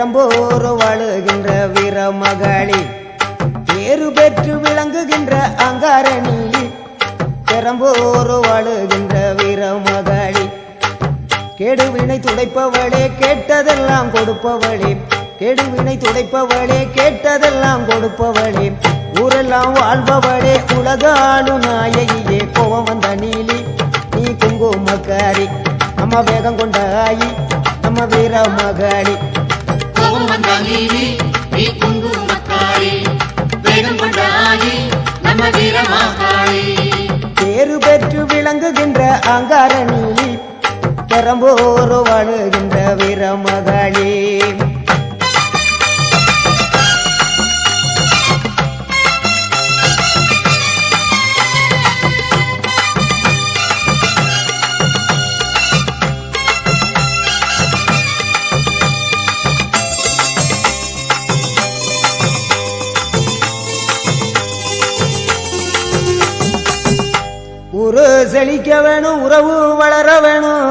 பெரம்போர் வாழுகின்ற வீரமகளி பேரு பெற்று விளங்குகின்ற அங்காரணி பெரம்போர் வாழுகின்ற வீரமகளி கேடுவினை துடைப்பவளே கேட்டதெல்லாம் கொடுப்பவளே கேடுவினை துடைப்பவளே கேட்டதெல்லாம் கொடுப்பவளே ஊரெல்லாம் வாழ்பவளே உலகாளு நாயகியே கோவம் வந்த நீலி நீ குங்குமக்காரி நம்ம வேகம் கொண்ட ஆயி நம்ம வீரமகளி கோவம் வந்த நீலி நீ குங்குமக்காரி வேகம் கொண்ட ஆயி நம்ம வீரமகளி பேரு பெற்று விளங்குகின்ற அங்காரணி பெரம்போர் வாழுகின்ற வீரமகளி ஊரு செழிக்க வேணும் உறவு வளர வேணும்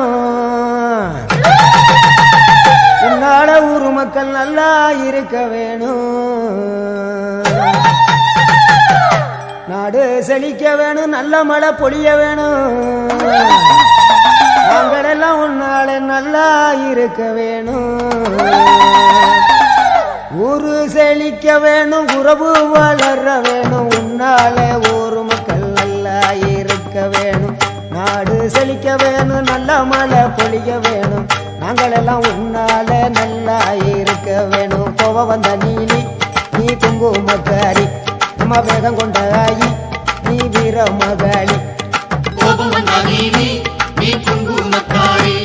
உன்னால ஊரு மக்கள் நல்லா இருக்க வேணும் நாடு செழிக்க வேணும் நல்ல மழை பொழிய வேணும் நாங்களெல்லாம் உன்னால நல்லா இருக்க வேணும் ஊரு செழிக்க வேணும் உறவு வளர வேணும் உன்னால ஊரு மக்கள் நல்லா இருக்க வேணும் நாடு செழிக்க வேணும் நல்ல மழை பொழிய வேணும் நாங்களெல்லாம் உன்னால நல்லா இருக்க வேணும் கோவம் வந்த நீலி நீ குங்குமக்காரி நம்ம வேகம் கொண்ட ஆயி நீ வீரமகளி கோபம் வந்த நீலி நீ குங்குமக்காரி